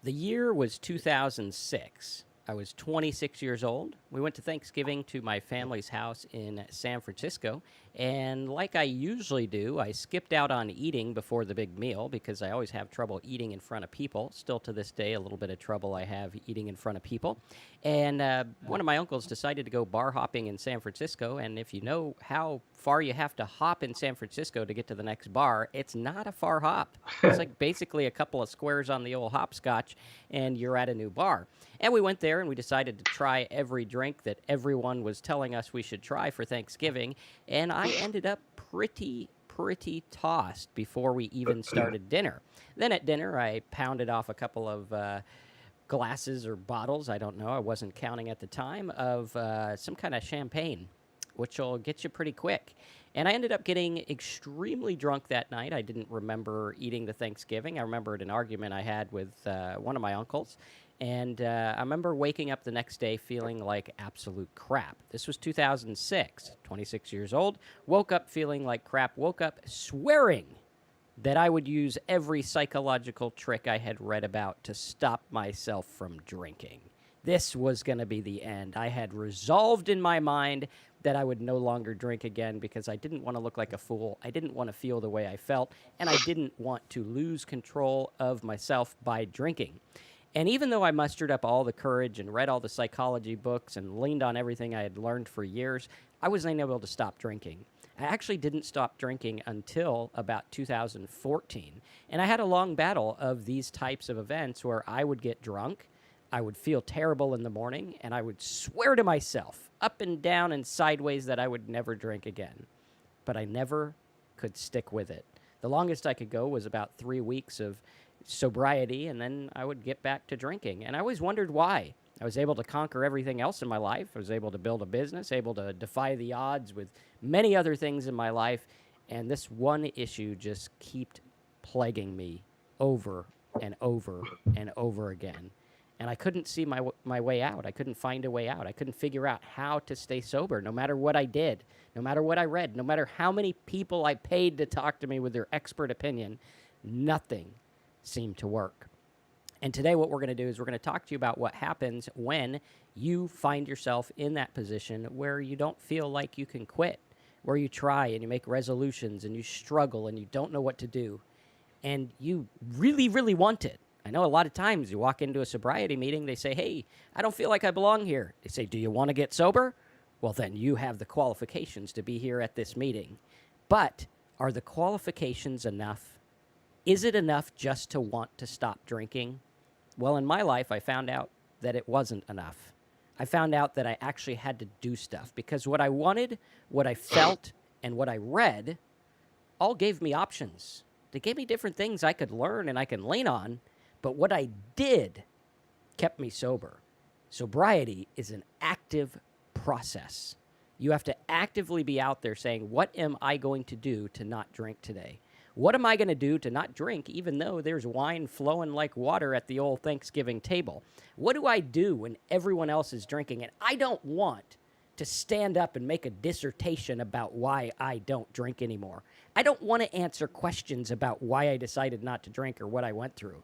The year was 2006. I was 26 years old. We went to Thanksgiving to my family's house in San Francisco. And like I usually do, I skipped out on eating before the big meal because I always have trouble eating in front of people. Still to this day, a little bit of trouble I have eating in front of people. And one of my uncles decided to go bar hopping in San Francisco. And if you know how far you have to hop in San Francisco to get to the next bar, it's not a far hop. It's like basically a couple of squares on the old hopscotch, and you're at a new bar. And we went there and we decided to try every drink that everyone was telling us we should try for Thanksgiving. And I ended up pretty tossed before we even started dinner. Then at dinner, I pounded off a couple of glasses or bottles, I don't know, I wasn't counting at the time, of some kind of champagne, which will get you pretty quick. And I ended up getting extremely drunk that night. I didn't remember eating the Thanksgiving. I remembered an argument I had with one of my uncles. And I remember waking up the next day feeling like absolute crap. This was 2006, 26 years old. Woke up feeling like crap. Woke up swearing that I would use every psychological trick I had read about to stop myself from drinking. This was going to be the end. I had resolved in my mind that I would no longer drink again because I didn't want to look like a fool. I didn't want to feel the way I felt, and I didn't want to lose control of myself by drinking. And even though I mustered up all the courage and read all the psychology books and leaned on everything I had learned for years, I wasn't able to stop drinking. I actually didn't stop drinking until about 2014. And I had a long battle of these types of events where I would get drunk, I would feel terrible in the morning, and I would swear to myself up and down and sideways that I would never drink again. But I never could stick with it. The longest I could go was about 3 weeks of sobriety, and then I would get back to drinking. And I always wondered why. I was able to conquer everything else in my life. I was able to build a business, able to defy the odds with many other things in my life. And this one issue just kept plaguing me over and over and over again. And I couldn't see my way out. I couldn't find a way out. I couldn't figure out how to stay sober no matter what I did, no matter what I read, no matter how many people I paid to talk to me with their expert opinion. Nothing seemed to work. And today what we're going to do is we're going to talk to you about what happens when you find yourself in that position where you don't feel like you can quit, where you try and you make resolutions and you struggle and you don't know what to do, and you really want it. I know a lot of times you walk into a sobriety meeting, they say, hey, I don't feel like I belong here. They say, do you want to get sober? Well, then you have the qualifications to be here at this meeting. But are the qualifications enough? Is it enough just to want to stop drinking? Well, in my life, I found out that it wasn't enough. I found out that I actually had to do stuff because what I wanted, what I felt, and what I read all gave me options. They gave me different things I could learn and I can lean on, but what I did kept me sober. Sobriety is an active process. You have to actively be out there saying, what am I going to do to not drink today? What am I going to do to not drink even though there's wine flowing like water at the old Thanksgiving table? What do I do when everyone else is drinking? And I don't want to stand up and make a dissertation about why I don't drink anymore. I don't want to answer questions about why I decided not to drink or what I went through.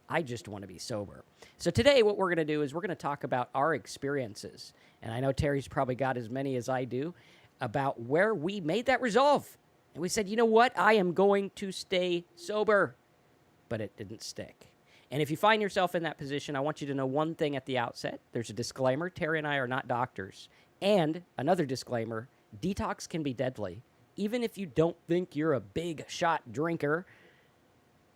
I just want to be sober. So today what we're going to do is we're going to talk about our experiences. And I know Terry's probably got as many as I do about where we made that resolve. And we said, you know what? I am going to stay sober. But it didn't stick. And if you find yourself in that position, I want you to know one thing at the outset. There's a disclaimer. Terry and I are not doctors. And another disclaimer, detox can be deadly. Even if you don't think you're a big shot drinker,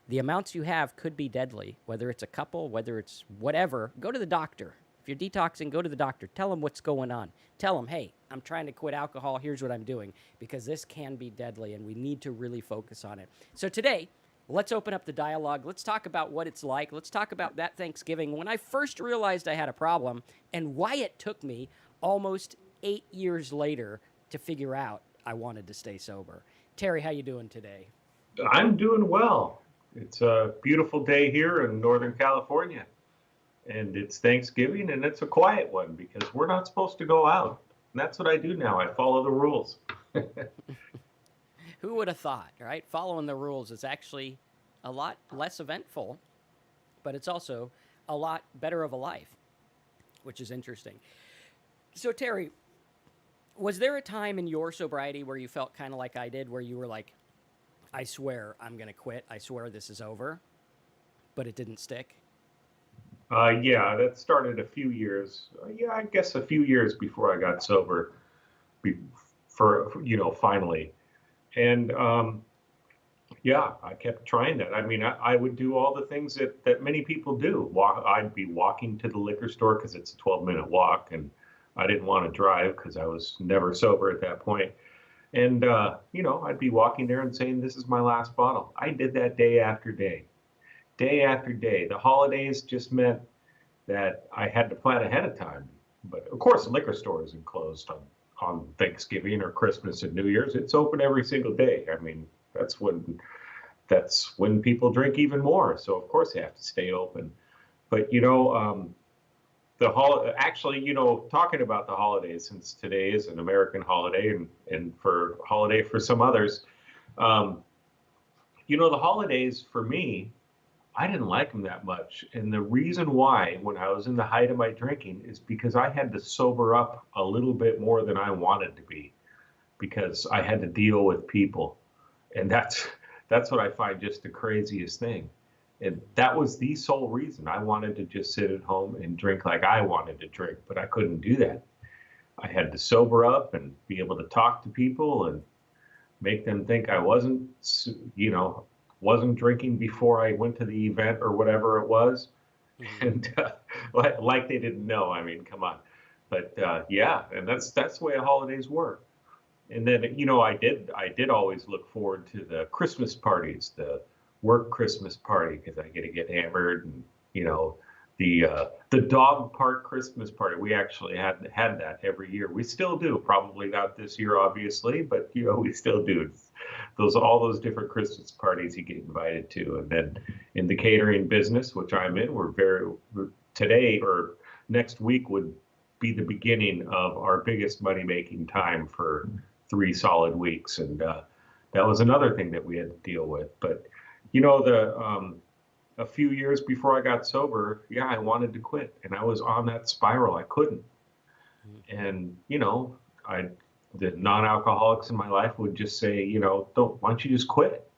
the amounts you have could be deadly. Whether it's a couple, whether it's whatever, go to the doctor. If you're detoxing, go to the doctor. Tell them what's going on. Tell them, hey, I'm trying to quit alcohol. Here's what I'm doing. Because this can be deadly, and we need to really focus on it. So today, let's open up the dialogue. Let's talk about what it's like. Let's talk about that Thanksgiving when I first realized I had a problem and why it took me almost 8 years later to figure out I wanted to stay sober. Terry, how you doing today? I'm doing well. It's a beautiful day here in Northern California, and it's Thanksgiving, and it's a quiet one because we're not supposed to go out. And that's what I do now. I follow the rules. Who would have thought, right? Following the rules is actually a lot less eventful, but it's also a lot better of a life, which is interesting. So, Terry, was there a time in your sobriety where you felt kind of like I did, where you were like, I swear I'm going to quit. I swear this is over, but it didn't stick? Yeah, that started a few years. Yeah, I guess a few years before I got sober, be, finally. And yeah, I kept trying that. I mean, I would do all the things that many people do. I'd be walking to the liquor store because it's a 12-minute walk, and I didn't want to drive because I was never sober at that point. And I'd be walking there and saying, "This is my last bottle." I did that day after day, day after day. The holidays just meant that I had to plan ahead of time. But of course, the liquor store isn't closed on Thanksgiving or Christmas and New Year's. It's open every single day. I mean, that's when that's when people drink even more. So of course they have to stay open. But actually, talking about the holidays, since today is an American holiday and for holiday for some others, um, the holidays for me, I didn't like them that much. And the reason why, when I was in the height of my drinking, is because I had to sober up a little bit more than I wanted to be because I had to deal with people. And that's what I find just the craziest thing. And that was the sole reason I wanted to just sit at home and drink like I wanted to drink, but I couldn't do that. I had to sober up and be able to talk to people and make them think I wasn't drinking before I went to the event or whatever it was, Mm-hmm. and like they didn't know. I mean, come on. But yeah, and that's the way holidays work. And then I did always look forward to the Christmas parties, the work Christmas party, because I get to get hammered, and you know the dog park Christmas party. We actually had that every year. We still do. Probably not this year, obviously, but we still do. It's all those different Christmas parties you get invited to, and then in the catering business, which I'm in, today or next week would be the beginning of our biggest money making time for 3 solid weeks, and that was another thing that we had to deal with. But the a few years before I got sober, yeah, I wanted to quit, and I was on that spiral. I couldn't, and I the non-alcoholics in my life would just say, don't, why don't you just quit?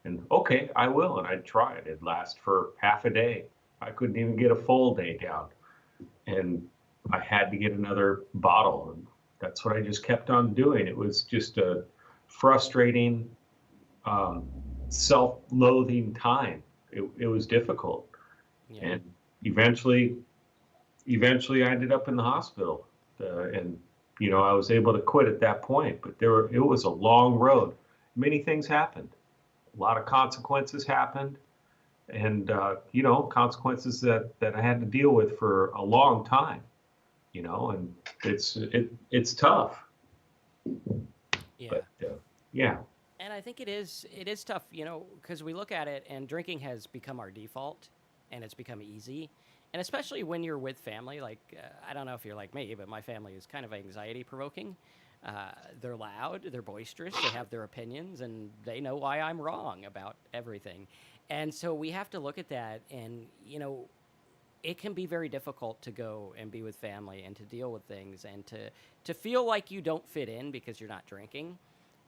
And okay, I will, and I'd try it. It'd last for half a day. I couldn't even get a full day down, and I had to get another bottle, and that's what I just kept on doing. It was just a frustrating, um, self-loathing time. It was difficult, Yeah. and eventually, eventually I ended up in the hospital, and I was able to quit at that point. But it was a long road. Many things happened. A lot of consequences happened, and consequences that I had to deal with for a long time. And it's tough. Yeah. But yeah. And I think it is tough, because we look at it and drinking has become our default and it's become easy. And especially when you're with family, like I don't know if you're like me, but my family is kind of anxiety provoking. They're loud, they're boisterous, they have their opinions, and they know why I'm wrong about everything. And so we have to look at that, and it can be very difficult to go and be with family and to deal with things and to feel like you don't fit in because you're not drinking,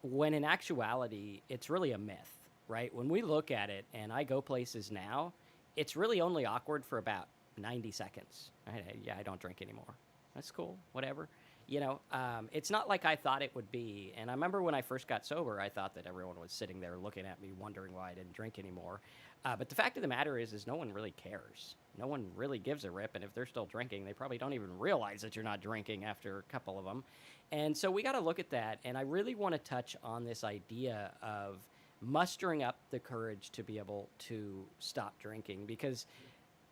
when in actuality it's really a myth, right? When we look at it, and I go places now, it's really only awkward for about 90 seconds. Right? Yeah, I don't drink anymore. That's cool, whatever. It's not like I thought it would be. And I remember when I first got sober, I thought that everyone was sitting there looking at me, wondering why I didn't drink anymore. But the fact of the matter is no one really cares. No one really gives a rip. And if they're still drinking, they probably don't even realize that you're not drinking after a couple of them. And so we got to look at that. And I really want to touch on this idea of mustering up the courage to be able to stop drinking, because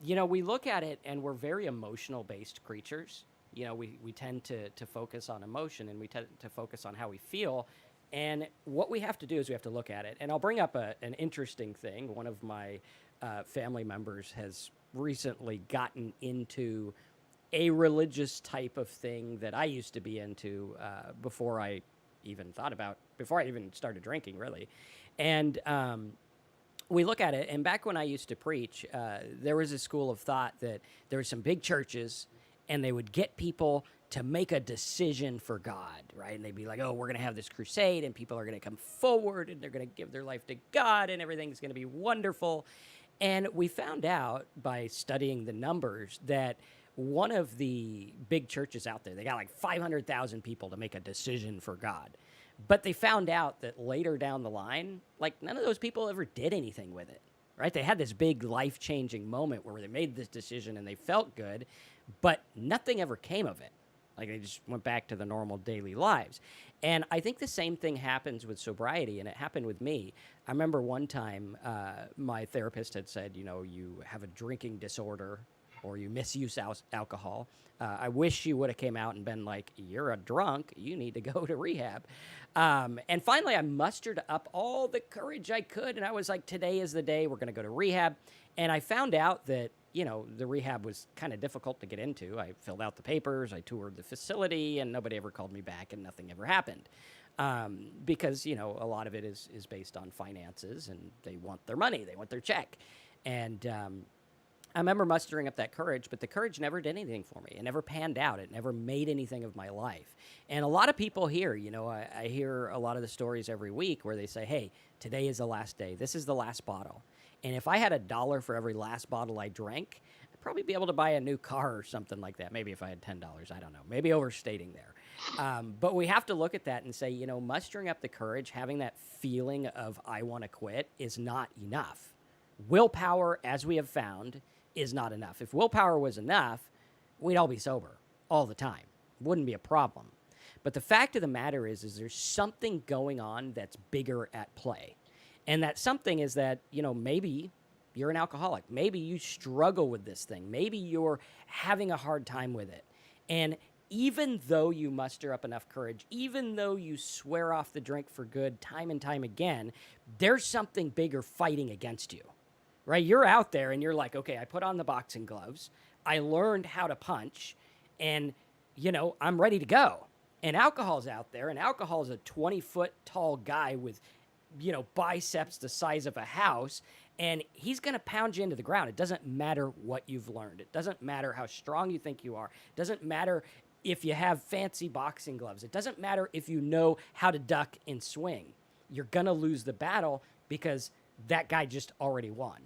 we look at it and we're very emotional based creatures. We tend to focus on emotion, and we tend to focus on how we feel. And what we have to do is we have to look at it. And I'll bring up an interesting thing. One of my family members has recently gotten into a religious type of thing that I used to be into before I even started drinking, really. And we look at it, and back when I used to preach, there was a school of thought that there were some big churches, and they would get people to make a decision for God, right? And they'd be like, oh, we're going to have this crusade, and people are going to come forward, and they're going to give their life to God, and everything's going to be wonderful. And we found out by studying the numbers that one of the big churches out there, they got like 500,000 people to make a decision for God. But they found out that later down the line, like none of those people ever did anything with it, right? They had this big life-changing moment where they made this decision and they felt good, but nothing ever came of it. Like they just went back to the normal daily lives. And I think the same thing happens with sobriety, and it happened with me. I remember one time my therapist had said, you know, you have a drinking disorder or you misuse alcohol. I wish she would have came out and been like, you're a drunk, you need to go to rehab. And finally, I mustered up all the courage I could, and I was like, today is the day, we're going to go to rehab. And I found out that, you know, the rehab was kind of difficult to get into. I filled out the papers, I toured the facility, and nobody ever called me back, and nothing ever happened. Because, you know, a lot of it is based on finances, and they want their money, they want their check. And I remember mustering up that courage, but the courage never did anything for me. It never panned out. It never made anything of my life. And a lot of people here, you know, I hear a lot of the stories every week where they say, hey, today is the last day. This is the last bottle. And if I had $1 for every last bottle I drank, I'd probably be able to buy a new car or something like that. Maybe if I had $10, I don't know. Maybe overstating there. But we have to look at that and say, you know, mustering up the courage, having that feeling of I want to quit is not enough. Willpower, as we have found, is not enough. If willpower was enough, we'd all be sober all the time. Wouldn't be a problem. But the fact of the matter is there's something going on that's bigger at play. And that something is that, you know, maybe you're an alcoholic. Maybe you struggle with this thing. Maybe you're having a hard time with it. And even though you muster up enough courage, even though you swear off the drink for good time and time again, there's something bigger fighting against you. Right? You're out there and you're like, okay, I put on the boxing gloves. I learned how to punch and, you know, I'm ready to go. And alcohol's out there, and alcohol's a 20-foot tall guy with, you know, biceps the size of a house, and he's going to pound you into the ground. It doesn't matter what you've learned. It doesn't matter how strong you think you are. It doesn't matter if you have fancy boxing gloves. It doesn't matter if you know how to duck and swing. You're going to lose the battle because that guy just already won.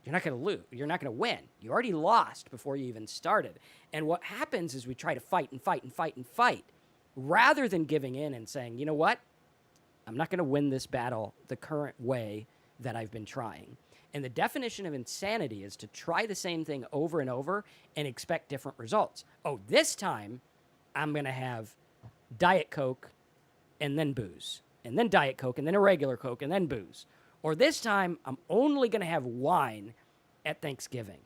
You're not going to lose. You're not going to win. You already lost before you even started. And what happens is we try to fight and fight and fight and fight rather than giving in and saying, you know what? I'm not going to win this battle the current way that I've been trying. And the definition of insanity is to try the same thing over and over and expect different results. Oh, this time I'm going to have Diet Coke and then booze, and then Diet Coke and then a regular Coke and then booze. Or this time, I'm only going to have wine at Thanksgiving.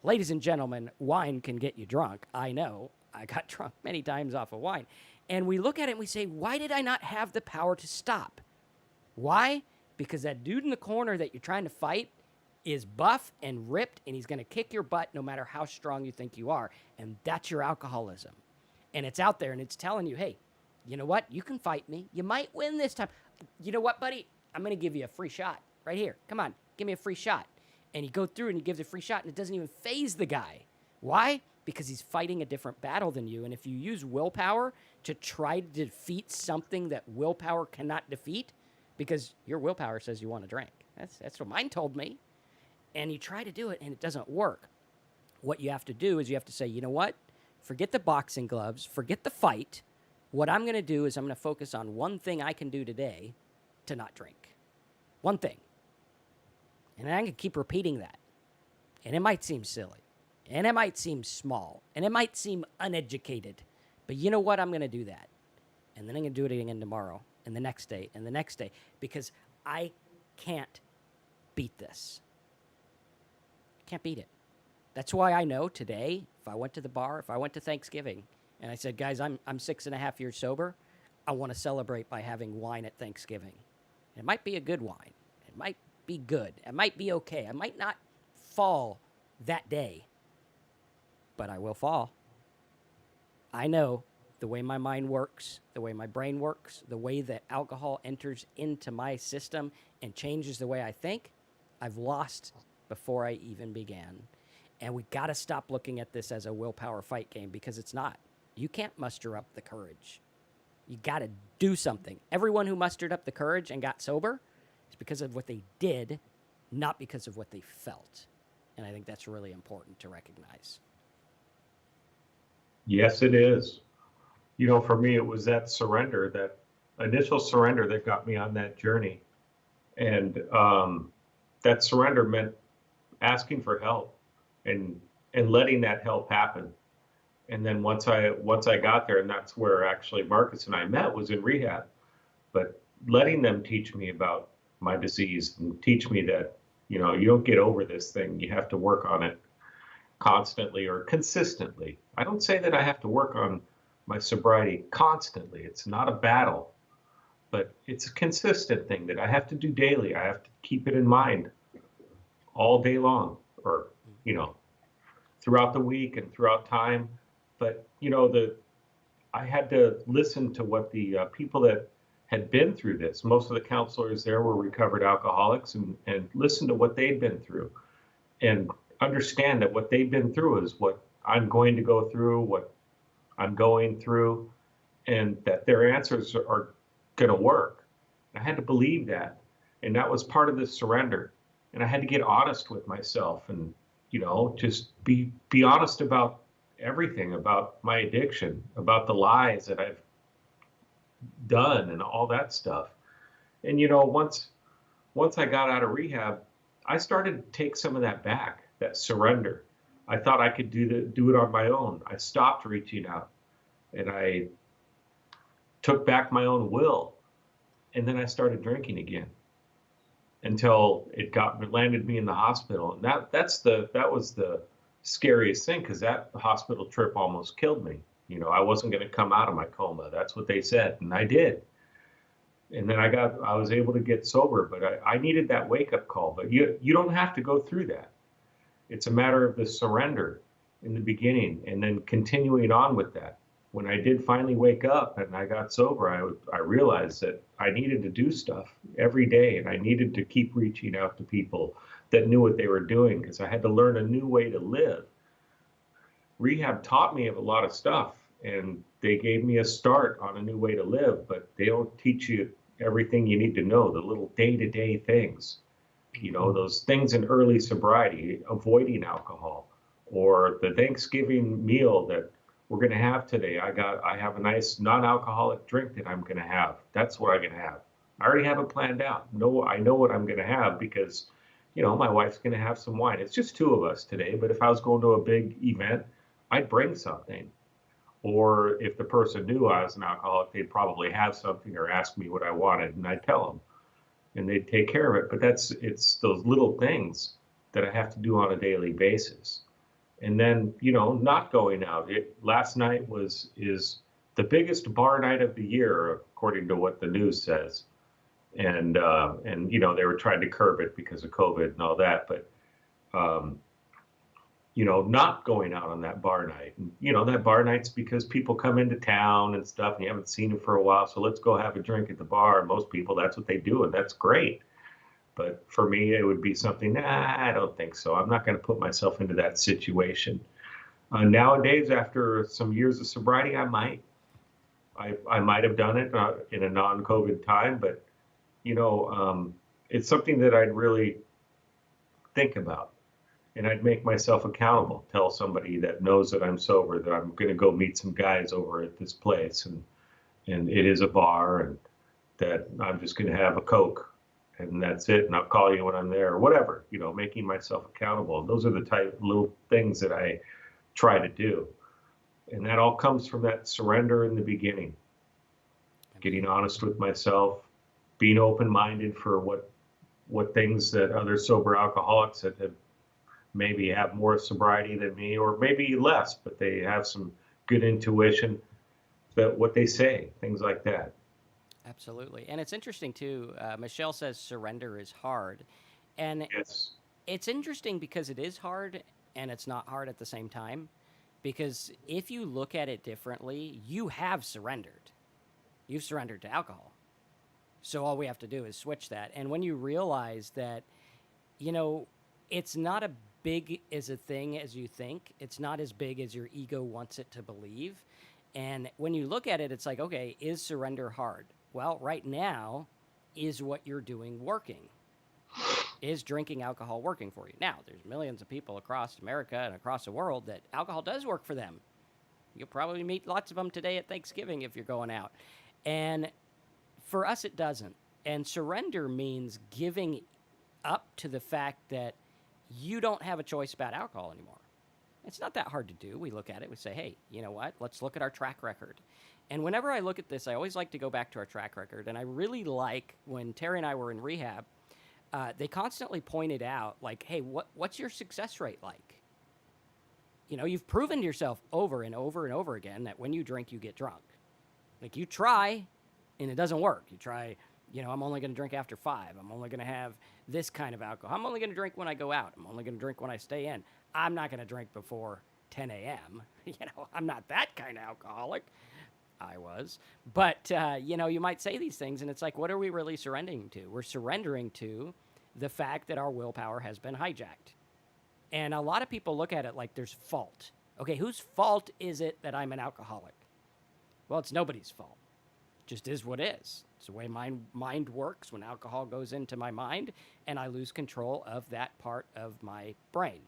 Ladies and gentlemen, wine can get you drunk. I know. I got drunk many times off of wine. And we look at it and we say, why did I not have the power to stop? Why? Because that dude in the corner that you're trying to fight is buff and ripped, and he's going to kick your butt no matter how strong you think you are. And that's your alcoholism. And it's out there, and it's telling you, hey, you know what? You can fight me. You might win this time. You know what, buddy? I'm going to give you a free shot right here. Come on, give me a free shot. And you go through and he gives a free shot, and it doesn't even faze the guy. Why? Because he's fighting a different battle than you. And if you use willpower to try to defeat something that willpower cannot defeat, because your willpower says you want to drink. That's what mine told me. And you try to do it, and it doesn't work. What you have to do is you have to say, you know what? Forget the boxing gloves. Forget the fight. What I'm going to do is I'm going to focus on one thing I can do today to not drink. One thing. And I can keep repeating that. And it might seem silly. And it might seem small. And it might seem uneducated. But you know what? I'm going to do that. And then I'm going to do it again tomorrow. And the next day. And the next day. Because I can't beat this. I can't beat it. That's why I know today, if I went to the bar, if I went to Thanksgiving, and I said, guys, I'm 6.5 years sober, I want to celebrate by having wine at Thanksgiving. It might be a good wine. It might be good. It might be okay. I might not fall that day, but I will fall. I know the way my mind works, the way my brain works, the way that alcohol enters into my system and changes the way I think, I've lost before I even began. And we got to stop looking at this as a willpower fight game, because it's not. You can't muster up the courage. You got to do something. Everyone who mustered up the courage and got sober is because of what they did, not because of what they felt. And I think that's really important to recognize. Yes, it is. You know, for me, it was that surrender, that initial surrender that got me on that journey. And that surrender meant asking for help and letting that help happen. And then once I got there, and that's where actually Marcus and I met, was in rehab. But letting them teach me about my disease and teach me that, you know, you don't get over this thing. You have to work on it constantly or consistently. I don't say that I have to work on my sobriety constantly. It's not a battle, but it's a consistent thing that I have to do daily. I have to keep it in mind all day long, or, you know, throughout the week and throughout time. But, you know, I had to listen to what the people that had been through this, most of the counselors there were recovered alcoholics, and listen to what they'd been through and understand that what they've been through is what I'm going to go through, what I'm going through, and that their answers are going to work. I had to believe that. And that was part of the surrender. And I had to get honest with myself and, you know, just be honest about everything, about my addiction, about the lies that I've done and all that stuff. And, you know, once I got out of rehab, I started to take some of that back, that surrender. I thought I could do it on my own. I stopped reaching out and I took back my own will. And then I started drinking again until it landed me in the hospital. And that was the scariest thing, because that hospital trip almost killed me. You know, I wasn't going to come out of my coma. That's what they said, and I did. And then I was able to get sober, but I needed that wake up call. But you don't have to go through that. It's a matter of the surrender in the beginning and then continuing on with that. When I did finally wake up and I got sober, I realized that I needed to do stuff every day, and I needed to keep reaching out to people that knew what they were doing, because I had to learn a new way to live. Rehab taught me of a lot of stuff, and they gave me a start on a new way to live, but they don't teach you everything you need to know, the little day-to-day things, you know, those things in early sobriety, avoiding alcohol, or the Thanksgiving meal that we're going to have today. I have a nice non-alcoholic drink that I'm going to have. That's what I'm going to have. I already have it planned out. No, I know what I'm going to have because, you know, my wife's going to have some wine. It's just two of us today, but if I was going to a big event, I'd bring something. Or if the person knew I was an alcoholic, they'd probably have something or ask me what I wanted, and I'd tell them, and they'd take care of it. But it's those little things that I have to do on a daily basis. And then, you know, not going out. Last night is the biggest bar night of the year, according to what the news says. And you know, they were trying to curb it because of COVID and all that. But you know, not going out on that bar night. And, you know, that bar night's because people come into town and stuff, and you haven't seen them for a while, so let's go have a drink at the bar. And most people, that's what they do, and that's great. But for me, it would be something, I don't think so. I'm not going to put myself into that situation. Nowadays, after some years of sobriety, I might have done it in a non-COVID time, but, you know, it's something that I'd really think about. And I'd make myself accountable, tell somebody that knows that I'm sober that I'm going to go meet some guys over at this place, and it is a bar, and that I'm just going to have a Coke, and that's it, and I'll call you when I'm there, or whatever, you know, making myself accountable. And those are the type of little things that I try to do. And that all comes from that surrender in the beginning, getting honest with myself, being open-minded for what things that other sober alcoholics that have maybe have more sobriety than me, or maybe less, but they have some good intuition that what they say, things like that. Absolutely. And it's interesting too. Michelle says surrender is hard. And Yes. it's interesting because it is hard and it's not hard at the same time. Because if you look at it differently, you have surrendered. You've surrendered to alcohol. So all we have to do is switch that. And when you realize that, you know, it's not as big as a thing as you think, it's not as big as your ego wants it to believe. And when you look at it, it's like, okay, is surrender hard? Well, right now, is what you're doing working? Is drinking alcohol working for you? Now, there's millions of people across America and across the world that alcohol does work for them. You'll probably meet lots of them today at Thanksgiving if you're going out. And for us, it doesn't. And surrender means giving up to the fact that you don't have a choice about alcohol anymore. It's not that hard to do. We look at it, we say, hey, you know what? Let's look at our track record. And whenever I look at this, I always like to go back to our track record. And I really like when Terry and I were in rehab, they constantly pointed out, like, hey, what's your success rate like? You know, you've proven to yourself over and over and over again that when you drink, you get drunk. Like, you try, and it doesn't work. You try, you know, I'm only going to drink after 5. I'm only going to have this kind of alcohol. I'm only going to drink when I go out. I'm only going to drink when I stay in. I'm not going to drink before 10 a.m. You know, I'm not that kind of alcoholic. I was. But, you know, you might say these things, and it's like, what are we really surrendering to? We're surrendering to the fact that our willpower has been hijacked. And a lot of people look at it like there's fault. Okay, whose fault is it that I'm an alcoholic? Well, it's nobody's fault. It just is what is. It's the way my mind works when alcohol goes into my mind, and I lose control of that part of my brain.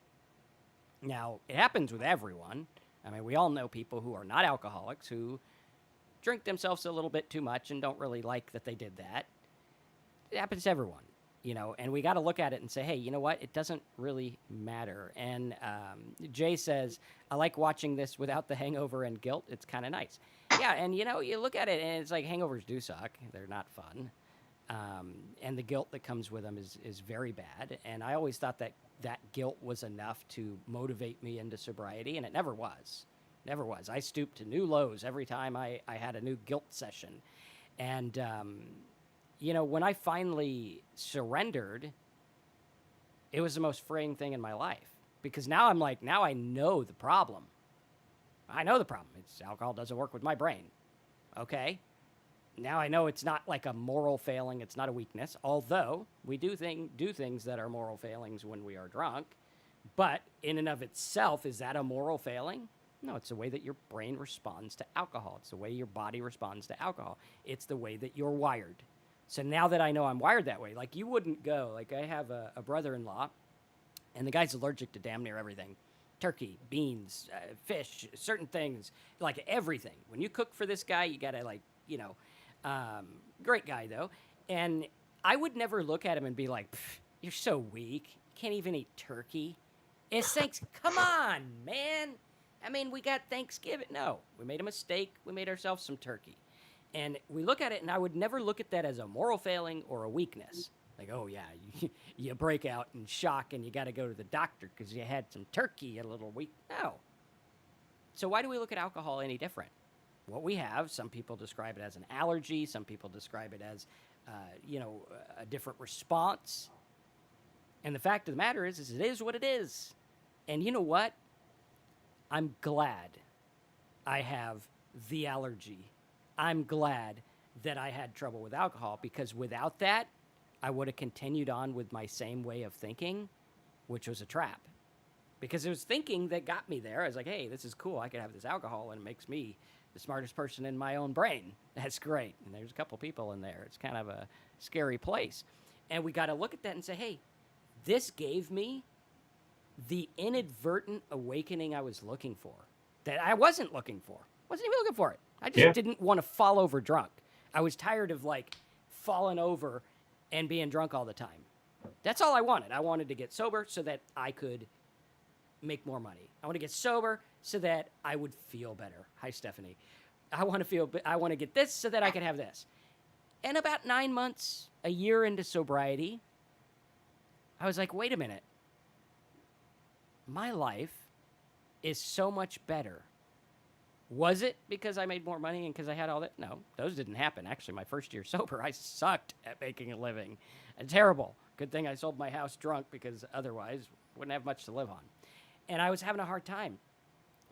Now, it happens with everyone. I mean, we all know people who are not alcoholics who drink themselves a little bit too much and don't really like that they did that. It happens to everyone, you know, and we got to look at it and say, hey, you know what? It doesn't really matter. And Jay says, I like watching this without the hangover and guilt. It's kind of nice. Yeah, and, you know, you look at it and it's like hangovers do suck. They're not fun. And the guilt that comes with them is very bad. And I always thought that guilt was enough to motivate me into sobriety, and it never was. Never was. I stooped to new lows every time I had a new guilt session. And, you know, when I finally surrendered, it was the most freeing thing in my life. Because now I'm like, now I know the problem. I know the problem. It's alcohol doesn't work with my brain. Okay? Now I know it's not like a moral failing. It's not a weakness. Although we do things that are moral failings when we are drunk. But in and of itself, is that a moral failing? No, it's the way that your brain responds to alcohol. It's the way your body responds to alcohol. It's the way that you're wired. So now that I know I'm wired that way, like you wouldn't go, like I have a brother-in-law, and the guy's allergic to damn near everything. Turkey, beans, fish, certain things, like everything. When you cook for this guy, you gotta like, you know, great guy though. And I would never look at him and be like, you're so weak. You can't even eat turkey. It's Thanksgiving. Come on, man. I mean, we got Thanksgiving. No, we made a mistake. We made ourselves some turkey. And we look at it, and I would never look at that as a moral failing or a weakness. Like, oh, yeah, you break out in shock, and you got to go to the doctor because you had some turkey a little weak. No. So why do we look at alcohol any different? What we have, some people describe it as an allergy. Some people describe it as, you know, a different response. And the fact of the matter is it is what it is. And you know what? I'm glad I have the allergy. I'm glad that I had trouble with alcohol, because without that, I would have continued on with my same way of thinking, which was a trap. Because it was thinking that got me there. I was like, hey, this is cool. I can have this alcohol, and it makes me the smartest person in my own brain. That's great. And there's a couple people in there. It's kind of a scary place. And we got to look at that and say, hey, this gave me the inadvertent awakening I was looking for, that I wasn't looking for. Wasn't even looking for it. I just didn't want to fall over drunk. I was tired of like falling over and being drunk all the time. That's all I wanted. I wanted to get sober so that I could make more money. I want to get sober so that I would feel better. Hi, Stephanie. I want to get this so that I can have this. And about 9 months, a year into sobriety, I was like, wait a minute. My life is so much better. Was it because I made more money and because I had all that? No, those didn't happen. Actually, my first year sober, I sucked at making a living. Terrible. Good thing I sold my house drunk, because otherwise wouldn't have much to live on. And I was having a hard time.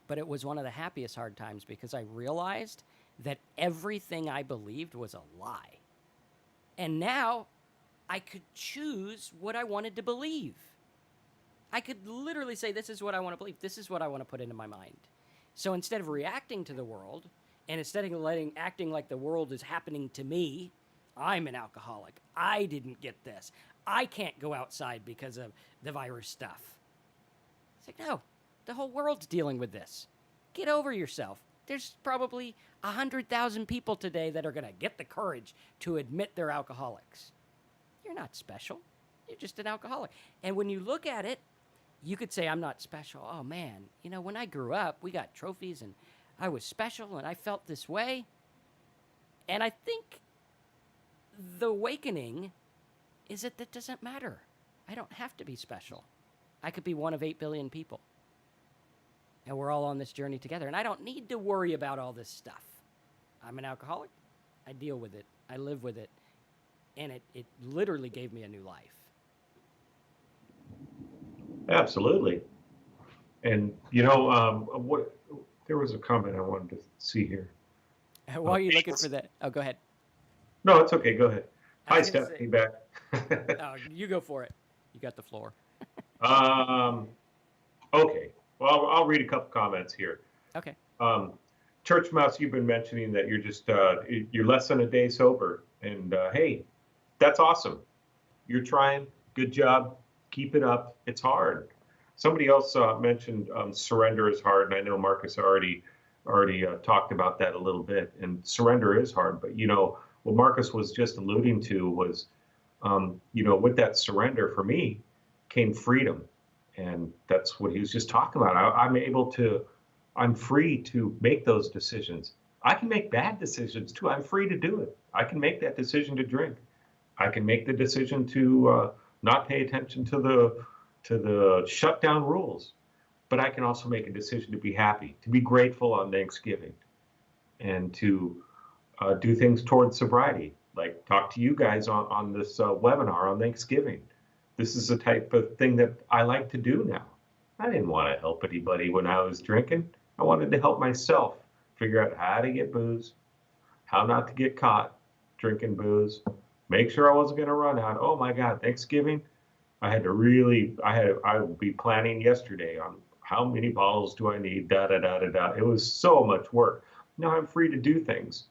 but it was one of the happiest hard times because I realized that everything I believed was a lie. And now I could choose what I wanted to believe. I could literally say, this is what I want to believe. This is what I want to put into my mind. So instead of reacting to the world, and instead of acting like the world is happening to me, I'm an alcoholic. I didn't get this. I can't go outside because of the virus stuff. It's like, no, the whole world's dealing with this. Get over yourself. There's probably 100,000 people today that are going to get the courage to admit they're alcoholics. You're not special. You're just an alcoholic. And when you look at it, you could say, I'm not special. Oh, man, when I grew up, we got trophies and I was special and I felt this way. And I think the awakening is that doesn't matter. I don't have to be special. I could be one of 8 billion people. And we're all on this journey together. And I don't need to worry about all this stuff. I'm an alcoholic. I deal with it. I live with it. And it literally gave me a new life. Absolutely. And what there was a comment I wanted to see here. While you're looking for that, go ahead. No, it's okay. Go ahead. Hi, Stephanie. Back. You go for it. You got the floor. Okay. Well, I'll read a couple comments here. Okay. Church Mouse, you've been mentioning that you're just you're less than a day sober, and hey, that's awesome. You're trying. Good job. Keep it up. It's hard. Somebody else mentioned surrender is hard, and I know Marcus already talked about that a little bit. And surrender is hard, but what Marcus was just alluding to was, with that surrender for me came freedom, and that's what he was just talking about. I'm free to make those decisions. I can make bad decisions too. I'm free to do it. I can make that decision to drink. I can make the decision to not pay attention to the shutdown rules, but I can also make a decision to be happy, to be grateful on Thanksgiving, and to do things towards sobriety, like talk to you guys on this webinar on Thanksgiving. This is the type of thing that I like to do now. I didn't want to help anybody when I was drinking. I wanted to help myself figure out how to get booze, how not to get caught drinking booze, make sure I wasn't going to run out. Oh my God, Thanksgiving, I would be planning yesterday on how many bottles do I need, da da da da da. It was so much work. Now I'm free to do things.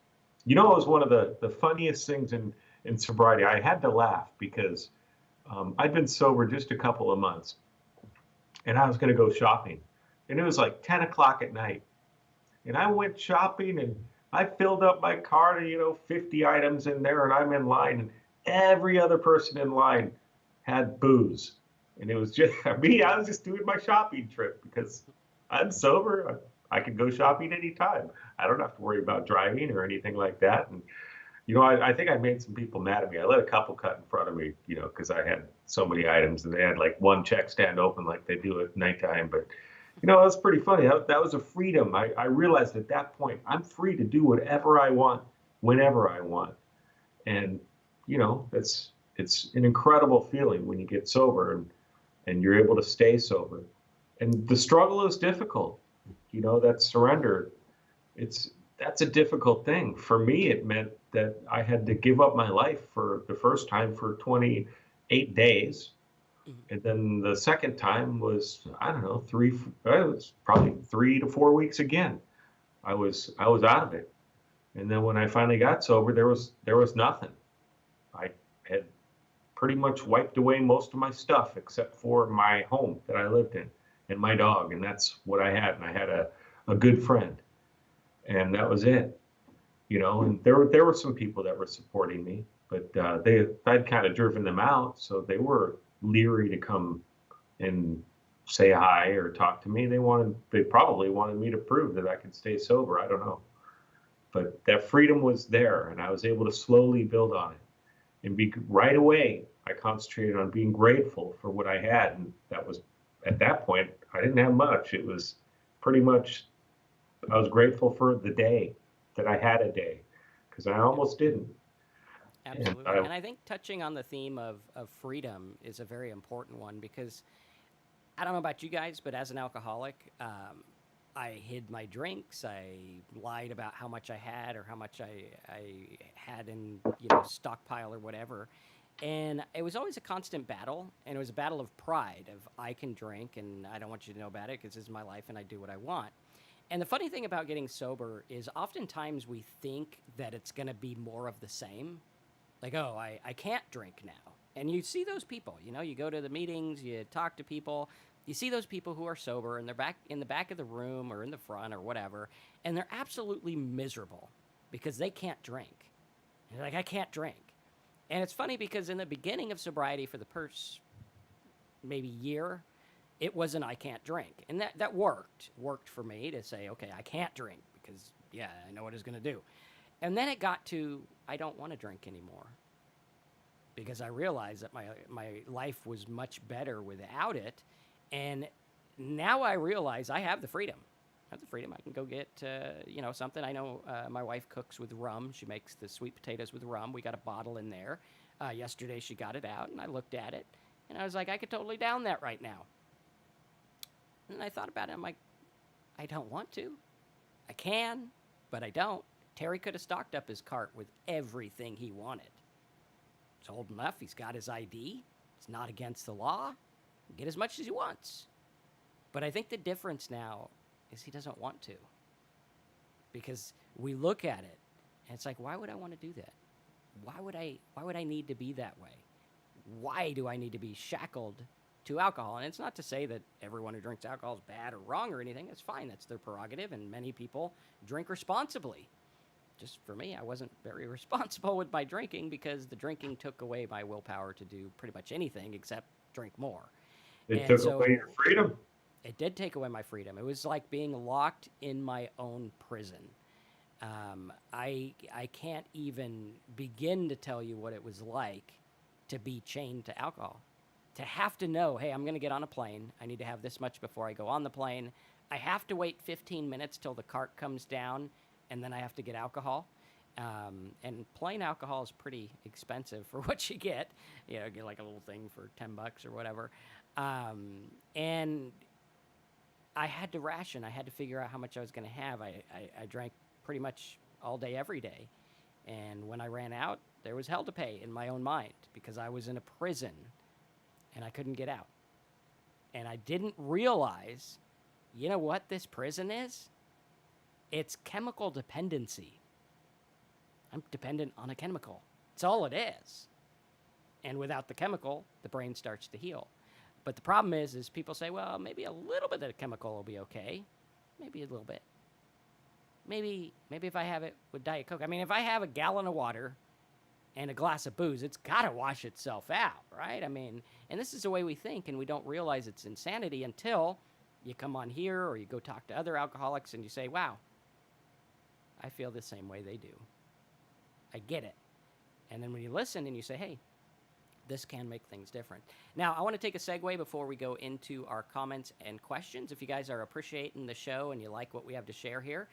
It was one of the funniest things in sobriety. I had to laugh because I'd been sober just a couple of months, and I was going to go shopping, and it was like 10 o'clock at night, and I went shopping, and I filled up my cart to 50 items in there, and I'm in line, and every other person in line had booze, and it was just me. I was just doing my shopping trip because I'm sober. I can go shopping anytime. I don't have to worry about driving or anything like that. And I think I made some people mad at me. I let a couple cut in front of me, because I had so many items, and they had like one check stand open like they do at nighttime. But it was pretty funny. That was a freedom. I realized at that point I'm free to do whatever I want, whenever I want. And it's an incredible feeling when you get sober and you're able to stay sober. And the struggle is difficult. That surrender, that's a difficult thing. For me, it meant that I had to give up my life for the first time for 28 days. And then the second time was, I don't know, it was probably 3 to 4 weeks again. I was out of it. And then when I finally got sober, there was nothing. I had pretty much wiped away most of my stuff except for my home that I lived in and my dog. And that's what I had. And I had a good friend. And that was it. And there were some people that were supporting me, but I'd kind of driven them out. So they were leery to come and say hi or talk to me. They probably wanted me to prove that I could stay sober. I don't know. But that freedom was there, and I was able to slowly build on it. And right away, I concentrated on being grateful for what I had. And that was, at that point, I didn't have much. It was pretty much, I was grateful for the day, that I had a day, because I almost didn't. Absolutely. And I think touching on the theme of freedom is a very important one, because I don't know about you guys, but as an alcoholic, I hid my drinks. I lied about how much I had or how much I had in, stockpile or whatever. And it was always a constant battle. And it was a battle of pride of I can drink and I don't want you to know about it because this is my life and I do what I want. And the funny thing about getting sober is oftentimes we think that it's going to be more of the same. Like, oh, I can't drink now. And you see those people, you go to the meetings, you talk to people, you see those people who are sober and they're back in the back of the room or in the front or whatever, and they're absolutely miserable because they can't drink. And they're like, I can't drink. And it's funny because in the beginning of sobriety for the first maybe year, it wasn't I can't drink. And that worked for me to say, okay, I can't drink because, yeah, I know what it's going to do. And then it got to I don't want to drink anymore because I realized that my life was much better without it. And now I realize I have the freedom. I have the freedom. I can go get, something. I know my wife cooks with rum. She makes the sweet potatoes with rum. We got a bottle in there. Yesterday she got it out, and I looked at it, and I was like, I could totally down that right now. And I thought about it. I'm like, I don't want to. I can, but I don't. Terry could have stocked up his cart with everything he wanted. It's old enough. He's got his ID. It's not against the law. Get as much as he wants. But I think the difference now is he doesn't want to. Because we look at it and it's like, why would I want to do that? Why would I need to be that way? Why do I need to be shackled to alcohol? And it's not to say that everyone who drinks alcohol is bad or wrong or anything. It's fine. That's their prerogative. And many people drink responsibly. Just for me, I wasn't very responsible with my drinking because the drinking took away my willpower to do pretty much anything except drink more. It took away your freedom. It did take away my freedom. It was like being locked in my own prison. I can't even begin to tell you what it was like to be chained to alcohol. To have to know, hey, I'm going to get on a plane. I need to have this much before I go on the plane. I have to wait 15 minutes till the cart comes down, and then I have to get alcohol. And plain alcohol is pretty expensive for what you get. Get like a little thing for $10 or whatever. And I had to ration. I had to figure out how much I was going to have. I drank pretty much all day, every day. And when I ran out, there was hell to pay in my own mind because I was in a prison and I couldn't get out. And I didn't realize, you know what this prison is? It's chemical dependency. I'm dependent on a chemical. It's all it is. And without the chemical, the brain starts to heal. But the problem is people say, well, maybe a little bit of the chemical will be okay. Maybe a little bit. Maybe if I have it with Diet Coke. I mean, if I have a gallon of water and a glass of booze, it's got to wash itself out, right? I mean, and this is the way we think, and we don't realize it's insanity until you come on here or you go talk to other alcoholics and you say, wow, I feel the same way they do. I get it. And then when you listen and you say, hey, this can make things different. Now, I want to take a segue before we go into our comments and questions. If you guys are appreciating the show and you like what we have to share here,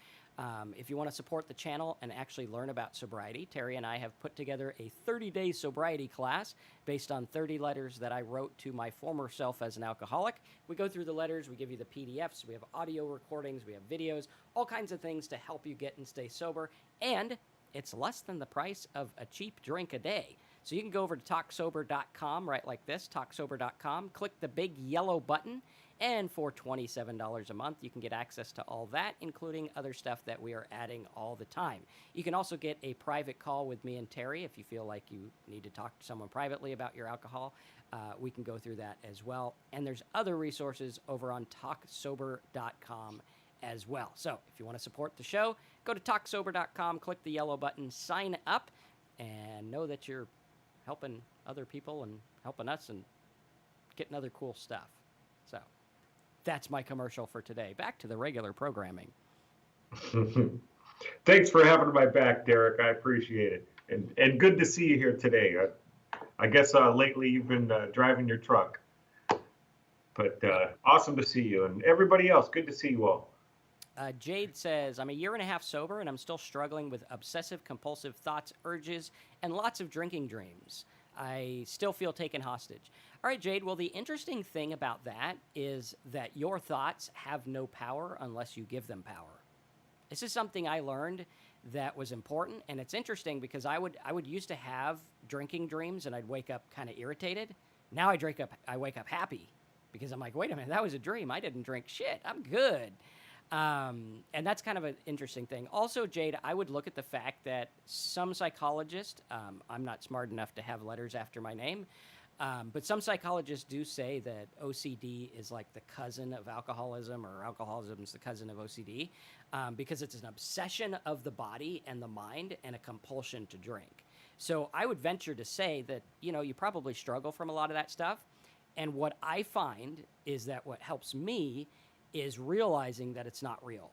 if you want to support the channel and actually learn about sobriety, Terry and I have put together a 30-day sobriety class based on 30 letters that I wrote to my former self as an alcoholic. We go through the letters, we give you the PDFs, we have audio recordings, we have videos, all kinds of things to help you get and stay sober. And it's less than the price of a cheap drink a day. So you can go over to TalkSober.com, right like this, TalkSober.com, click the big yellow button, and for $27 a month, you can get access to all that, including other stuff that we are adding all the time. You can also get a private call with me and Terry if you feel like you need to talk to someone privately about your alcohol. We can go through that as well. And there's other resources over on TalkSober.com as well. So if you want to support the show, go to TalkSober.com, click the yellow button, sign up, and know that you're helping other people and helping us and getting other cool stuff. So that's my commercial for today. Back to the regular programming. Thanks for having my back, Derek. I appreciate it. And good to see you here today. I guess lately you've been driving your truck. But awesome to see you. And everybody else, good to see you all. Jade says, I'm a year and a half sober and I'm still struggling with obsessive compulsive thoughts, urges, and lots of drinking dreams. I still feel taken hostage. All right, Jade. Well, the interesting thing about that is that your thoughts have no power unless you give them power. This is something I learned that was important, and it's interesting because I would used to have drinking dreams, and I'd wake up kind of irritated. Now I wake up happy because I'm like, wait a minute, that was a dream. I didn't drink shit. I'm good. And that's kind of an interesting thing. Also, Jade, I would look at the fact that some psychologists, I'm not smart enough to have letters after my name, but some psychologists do say that OCD is like the cousin of alcoholism, or alcoholism is the cousin of OCD, because it's an obsession of the body and the mind and a compulsion to drink. So I would venture to say that, you probably struggle from a lot of that stuff. And what I find is that what helps me is realizing that it's not real.